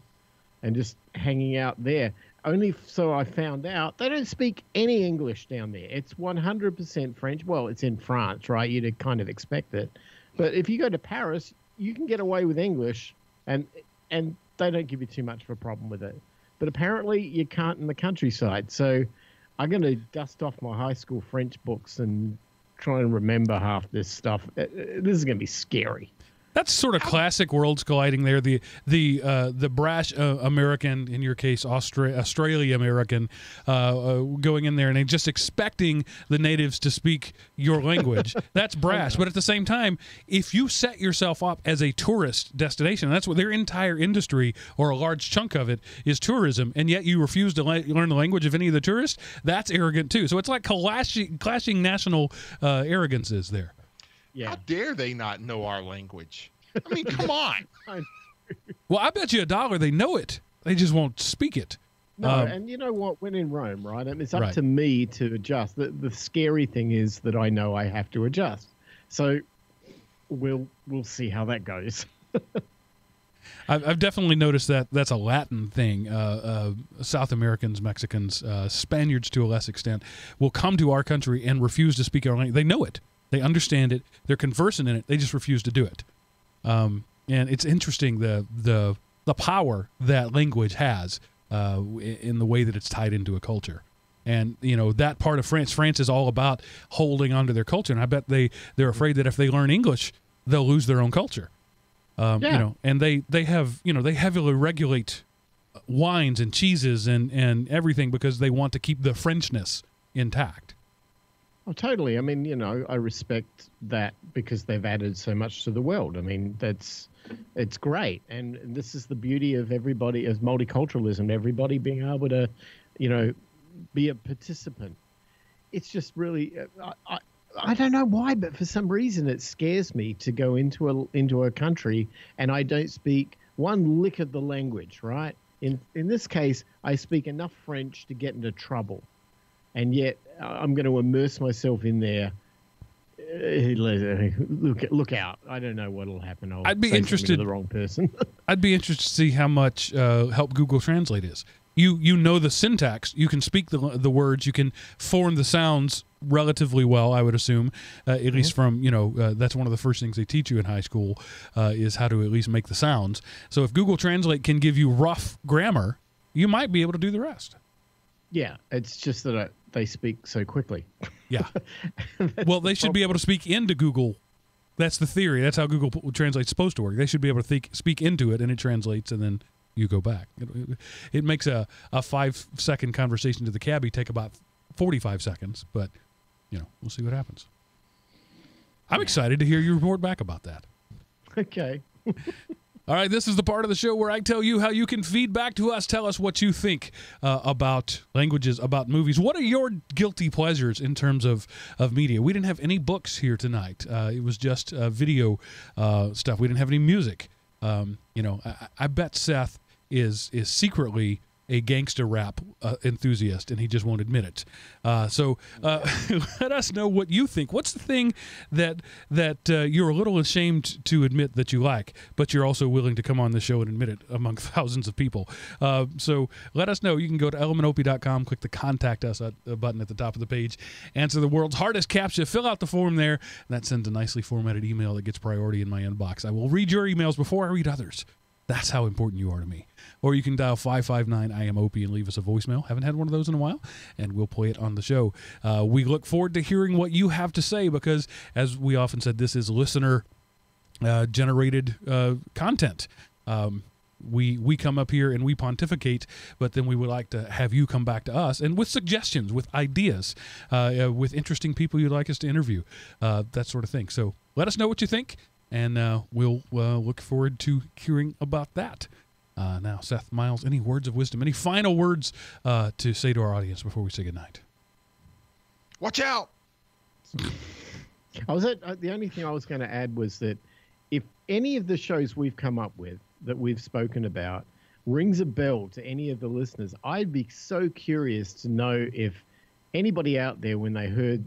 and just hanging out there. Only so I found out they don't speak any English down there. It's 100% French. Well, it's in France, right? You'd kind of expect it. But if you go to Paris, you can get away with English, and they don't give you too much of a problem with it. But apparently you can't in the countryside. So I'm going to dust off my high school French books and try and remember half this stuff. This is going to be scary. That's sort of classic worlds colliding there. The brash American, in your case, Australia American, going in there and just expecting the natives to speak your language. That's brash. But at the same time, if you set yourself up as a tourist destination, that's what their entire industry, or a large chunk of it, is tourism, and yet you refuse to learn the language of any of the tourists, that's arrogant too. So it's like clashing national arrogances there. Yeah. How dare they not know our language? I mean, come on. Well, I bet you $1 they know it. They just won't speak it. No, and you know what? When in Rome, right? And it's up to me to adjust. The scary thing is that I know I have to adjust. So we'll see how that goes. I've definitely noticed that that's a Latin thing. South Americans, Mexicans, Spaniards to a less extent will come to our country and refuse to speak our language. They know it. They understand it. They're conversant in it. They just refuse to do it. And it's interesting the power that language has in the way that it's tied into a culture. And that part of France is all about holding on to their culture. And I bet they're afraid that if they learn English, they'll lose their own culture. And they have they heavily regulate wines and cheeses and everything because they want to keep the Frenchness intact. Oh, totally. I mean, I respect that because they've added so much to the world. I mean, it's great. And this is the beauty of everybody, of multiculturalism, everybody being able to, be a participant. It's just really, I don't know why, but for some reason it scares me to go into a country and I don't speak one lick of the language, right? In this case, I speak enough French to get into trouble. And yet I'm going to immerse myself in there. Look out. I don't know what will happen. I'd be interested to the wrong person. I'd be interested to see how much help Google Translate is. You know the syntax. You can speak the words. You can form the sounds relatively well, I would assume, at least from, that's one of the first things they teach you in high school is how to at least make the sounds. So if Google Translate can give you rough grammar, you might be able to do the rest. Yeah, it's just that they speak so quickly. Yeah. Well, they should be able to speak into Google. That's the theory. That's how Google Translate's supposed to work. They should be able to speak into it, and it translates, and then you go back. It makes a 5-second conversation to the cabbie take about 45 seconds, but, we'll see what happens. I'm excited to hear you report back about that. Okay. All right, this is the part of the show where I tell you how you can feed back to us. Tell us what you think about languages, about movies. What are your guilty pleasures in terms of media? We didn't have any books here tonight. It was just video stuff. We didn't have any music. I bet Seth is secretly a gangster rap enthusiast, and he just won't admit it. So let us know what you think. What's the thing that you're a little ashamed to admit that you like, but you're also willing to come on the show and admit it among thousands of people? So let us know. You can go to elementop.com, click the Contact Us button at the top of the page, answer the world's hardest CAPTCHA, fill out the form there, and that sends a nicely formatted email that gets priority in my inbox. I will read your emails before I read others. That's how important you are to me. Or you can dial 559-I-AM-OPI and leave us a voicemail. Haven't had one of those in a while, and we'll play it on the show. We look forward to hearing what you have to say because, as we often said, this is listener-generated content. We come up here and we pontificate, but then we would like to have you come back to us and with suggestions, with ideas, with interesting people you'd like us to interview, that sort of thing. So let us know what you think, and we'll look forward to hearing about that. Now, Seth, Miles, any words of wisdom, any final words to say to our audience before we say goodnight? Watch out! The only thing I was going to add was that if any of the shows we've come up with that we've spoken about rings a bell to any of the listeners, I'd be so curious to know if anybody out there, when they heard,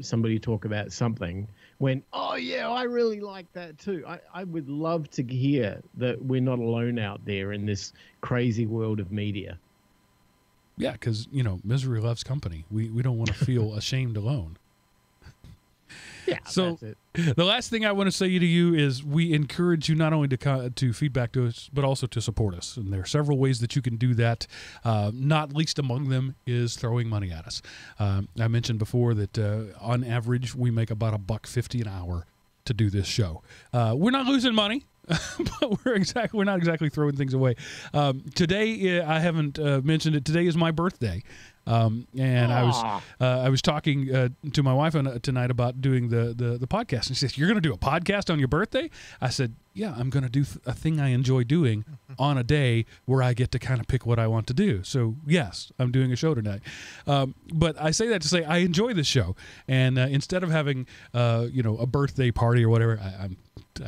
somebody talk about something, went, oh yeah, I really like that too. I would love to hear that we're not alone out there in this crazy world of media. Yeah, because, misery loves company. We don't want to feel ashamed alone. Yeah, so that's it. The last thing I want to say to you is we encourage you not only to feedback to us, but also to support us. And there are several ways that you can do that. Not least among them is throwing money at us. I mentioned before that on average we make about $1.50 an hour to do this show. We're not losing money. But we're not exactly throwing things away. Today, I haven't mentioned it. Today is my birthday, and I was talking to my wife tonight about doing the podcast, and she says, "You're going to do a podcast on your birthday?" I said, "Yeah, I'm going to do a thing I enjoy doing on a day where I get to kind of pick what I want to do." So yes, I'm doing a show tonight. But I say that to say I enjoy this show, and instead of having a birthday party or whatever, I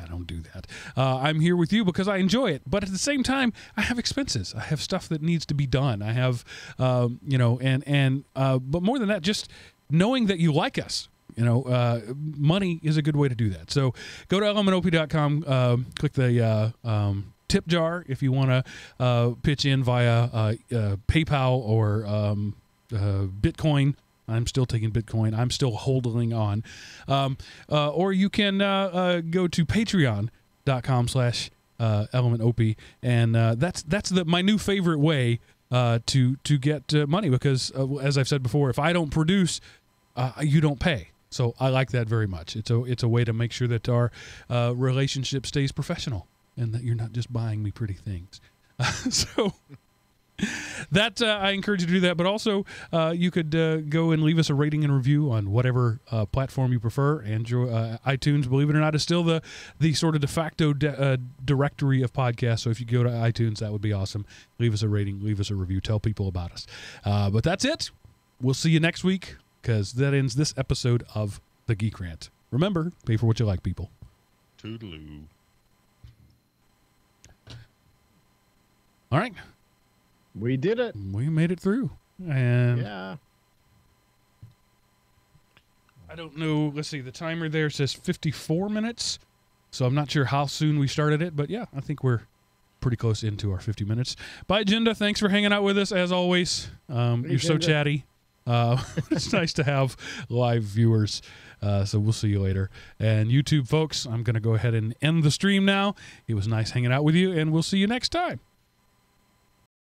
don't do that. I'm here with you because I enjoy it, but at the same time, I have expenses. I have stuff that needs to be done. I have, but more than that, just knowing that you like us. Money is a good way to do that. So go to elementop.com, click the tip jar if you want to pitch in via PayPal or Bitcoin. I'm still taking Bitcoin. I'm still holding on. Or you can go to patreon.com/elementop. And that's my new favorite way to get money because, as I've said before, if I don't produce, you don't pay. So I like that very much. It's a way to make sure that our relationship stays professional and that you're not just buying me pretty things. So... that I encourage you to do that, but also you could go and leave us a rating and review on whatever platform you prefer. iTunes, believe it or not, is still the sort of de facto directory of podcasts. So if you go to iTunes, that would be awesome. Leave us a rating, leave us a review, tell people about us. But that's it. We'll see you next week because that ends this episode of the GeekRant. Remember, pay for what you like, people. Toodaloo. All right. We did it. We made it through. And yeah. I don't know. Let's see. The timer there says 54 minutes. So I'm not sure how soon we started it. But yeah, I think we're pretty close into our 50 minutes. Bye, Agenda. Thanks for hanging out with us as always. You're so chatty. It's nice to have live viewers. So we'll see you later. And YouTube folks, I'm going to go ahead and end the stream now. It was nice hanging out with you. And we'll see you next time.